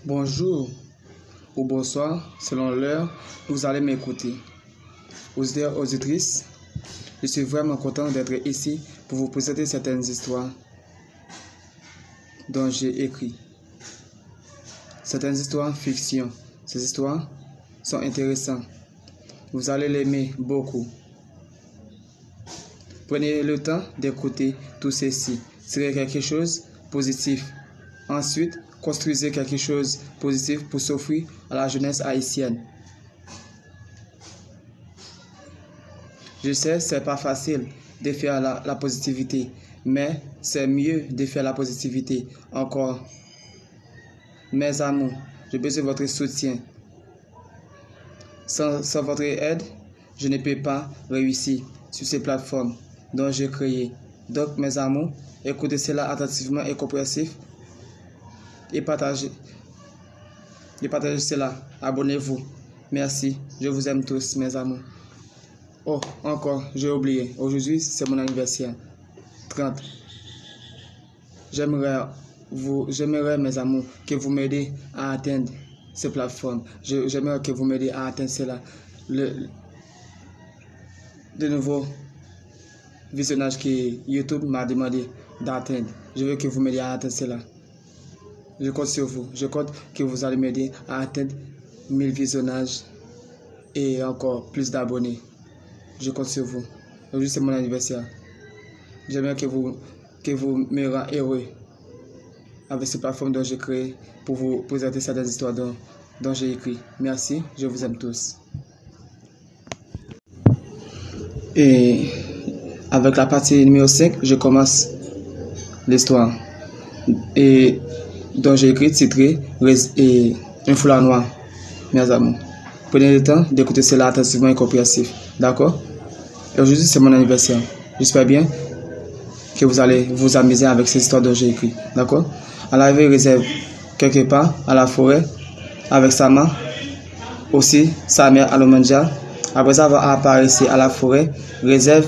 Bonjour ou bonsoir, selon l'heure, vous allez m'écouter. Auditeurs, auditrices, je suis vraiment content d'être ici pour vous présenter certaines histoires dont j'ai écrit. Certaines histoires fiction. Ces histoires sont intéressantes. Vous allez l'aimer beaucoup. Prenez le temps d'écouter tout ceci. C'est quelque chose de positif. Ensuite, construisez quelque chose de positif pour s'offrir à la jeunesse haïtienne. Je sais, c'est pas facile de faire la positivité, mais c'est mieux de faire la positivité encore. Mes amours, j'ai besoin de votre soutien. Sans votre aide, je ne peux pas réussir sur ces plateformes dont j'ai créé. Donc, mes amours, écoutez cela attentivement et compréhensif et partagez cela. Abonnez-vous. Merci. Je vous aime tous, mes amours. Oh, encore, j'ai oublié. Aujourd'hui, c'est mon anniversaire. 30. J'aimerais, mes amours, que vous m'aidez à atteindre ces plateformes. J'aimerais que vous m'aidez à atteindre cela. De nouveaux visionnages que YouTube m'a demandé d'atteindre. Je veux que vous m'aidiez à atteindre cela. Je compte sur vous. Je compte que vous allez m'aider à atteindre 1000 visionnages et encore plus d'abonnés. Je compte sur vous. Aujourd'hui, c'est mon anniversaire. J'aimerais que vous me rendiez heureux avec ces plateformes dont j'ai créé pour vous présenter certaines histoires dont j'ai écrit. Merci, je vous aime tous. Et avec la partie numéro 5, je commence l'histoire. Et dont j'ai écrit, titré Un foulard noir. Mes amours, prenez le temps d'écouter cela attentivement et compréhensif. D'accord? Et aujourd'hui, c'est mon anniversaire. J'espère bien que vous allez vous amuser avec ces histoires dont j'ai écrit. D'accord? À l'arrivée, réserve quelque part à la forêt avec Sama, aussi sa mère Alomandja. Après avoir apparu à la forêt, réserve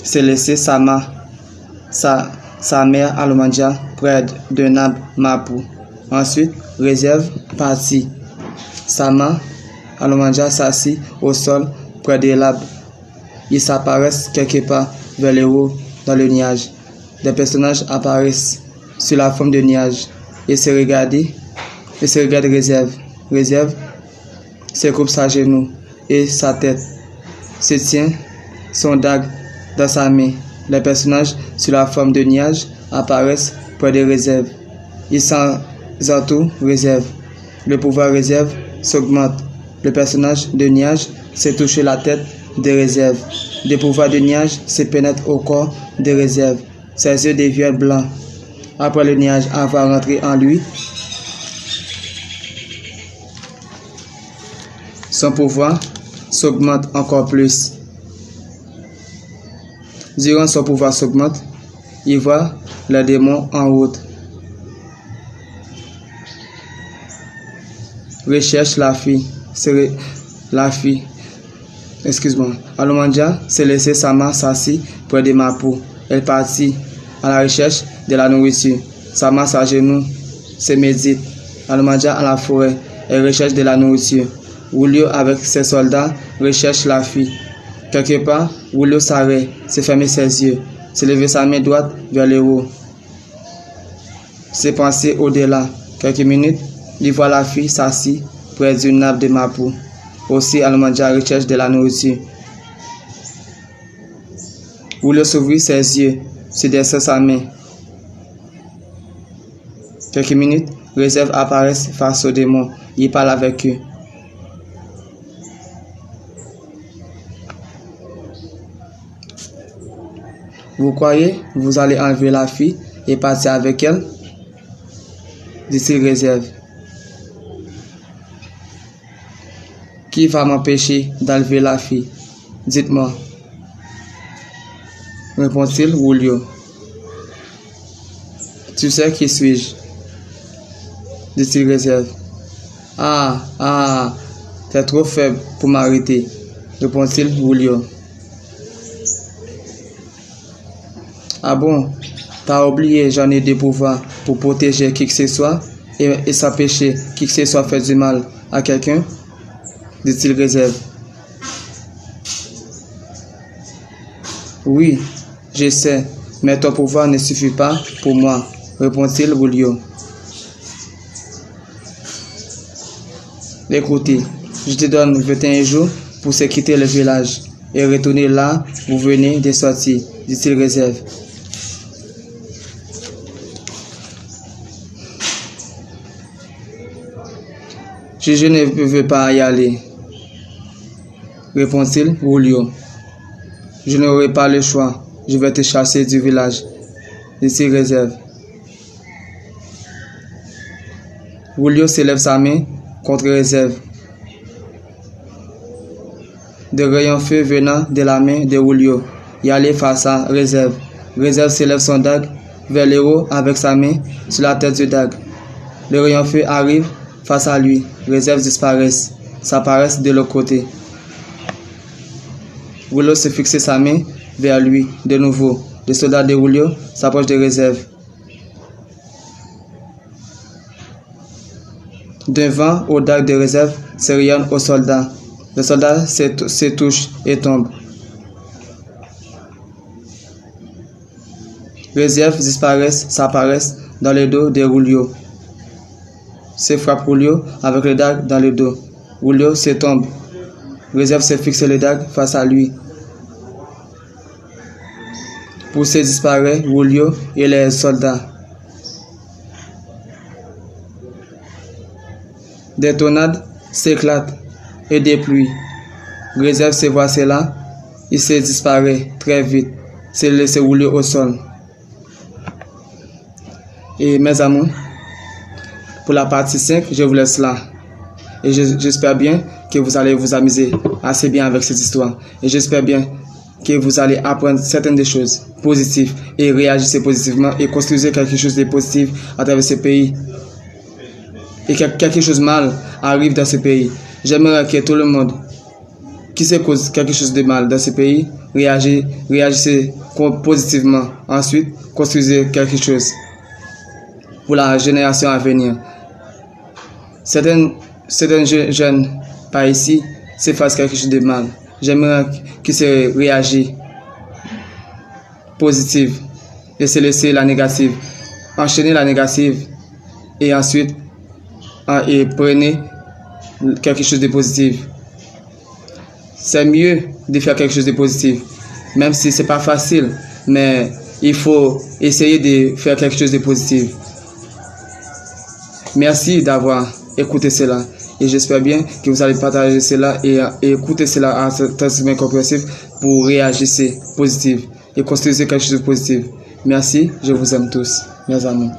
s'est laissé Sama, sa mère Alomandja, près d'un arbre mapou. Ensuite, réserve partit. Sama Alomandja s'assit au sol près de l'arbre. Ils s'apparaissent quelque part vers le haut dans le nuage. Des personnages apparaissent sur la forme de nuage et se regardent Réserve. Réserve se coupe sa genou et sa tête se tient son dague dans sa main. Les personnages sur la forme de nuage apparaissent près de Réserve. Ils s'entourent Réserve. Le pouvoir Réserve s'augmente. Le personnage de nuage se touche la tête de Réserve. Le pouvoir de nuage se pénètre au corps de Réserve. Ses yeux deviennent blancs. Après le nuage avoir rentré en lui, son pouvoir s'augmente encore plus. Durant son pouvoir s'augmente, il voit le démon en route. Recherche la fille. Alomandja s'est laissé Sama s'assit près de Mapou. Elle partit à la recherche de la nourriture. Sama s'agenouille, se médite. Alomandja à la forêt. Elle recherche de la nourriture. Wulio avec ses soldats recherche la fille. Quelque part, Wulio s'arrête, se ferme ses yeux, se lever sa main droite vers le haut. Se penser au-delà. Quelques minutes, il voit la fille s'assit près d'une nappe de Mapou. Aussi, Alomandja recherche de la nourriture. Wulio s'ouvrit ses yeux, se descend sa main. Quelques minutes, Réserve apparaît face au démon. Il parle avec eux. Vous croyez, vous allez enlever la fille et partir avec elle? Dit-il Réserve. Qui va m'empêcher d'enlever la fille? Dites-moi. Répond-il Wulio. Tu sais qui suis-je? Dit-il Réserve. Ah, t'es trop faible pour m'arrêter, répond-il Wulio. Ah bon, t'as oublié, j'en ai des pouvoirs pour protéger qui que ce soit et sans péché, qui que ce soit fait du mal à quelqu'un, dit-il réserve. Oui, je sais, mais ton pouvoir ne suffit pas pour moi, répond-il Julio. Écoutez, je te donne 21 jours pour se quitter le village et retourner là où vous venez de sortir, dit-il réserve. Je ne veux pas y aller, répond-il Julio. Je n'aurai pas le choix, je vais te chasser du village, dit-il réserve. Julio s'élève sa main contre réserve. De rayons feu venant de la main de Julio y aller face à réserve. Réserve s'élève son dague vers l'héros avec sa main sur la tête du dague. Le rayon feu arrive face à lui. Réserve disparaissent, s'apparaissent de l'autre côté. Julio se fixe sa main vers lui de nouveau. Le soldat de Julio s'approche de réserve. D'un vent au dague de réserve se rayonne au soldat. Le soldat se touche et tombe. Réserve disparaissent, s'apparaissent dans le dos de Julio. Se frappe Julio avec le dague dans le dos. Julio se tombe. Réserve se fixe le dague face à lui. Poussé disparaît Julio et les soldats. Des tornades s'éclatent et des pluies. Réserve se voit cela, il se disparaît très vite, se laisse rouler au sol. Et mes amis, pour la partie 5, je vous laisse là. Et j'espère bien que vous allez vous amuser assez bien avec cette histoire. Et j'espère bien que vous allez apprendre certaines des choses positives et réagissez positivement et construisez quelque chose de positif à travers ce pays. Et que quelque chose de mal arrive dans ce pays. J'aimerais que tout le monde qui se cause quelque chose de mal dans ce pays réagissez positivement. Ensuite, construisez quelque chose pour la génération à venir. Certains jeunes par ici se fassent quelque chose de mal. J'aimerais qu'ils se réagissent positive et se laisser la négative. Enchaîner la négative et ensuite et prenez quelque chose de positif. C'est mieux de faire quelque chose de positif, même si c'est pas facile, mais il faut essayer de faire quelque chose de positif. Merci d'avoir écouté cela et j'espère bien que vous allez partager cela et écouter cela à très compréhensif pour réagir positif et construire quelque chose de positif. Merci, je vous aime tous, mes amis.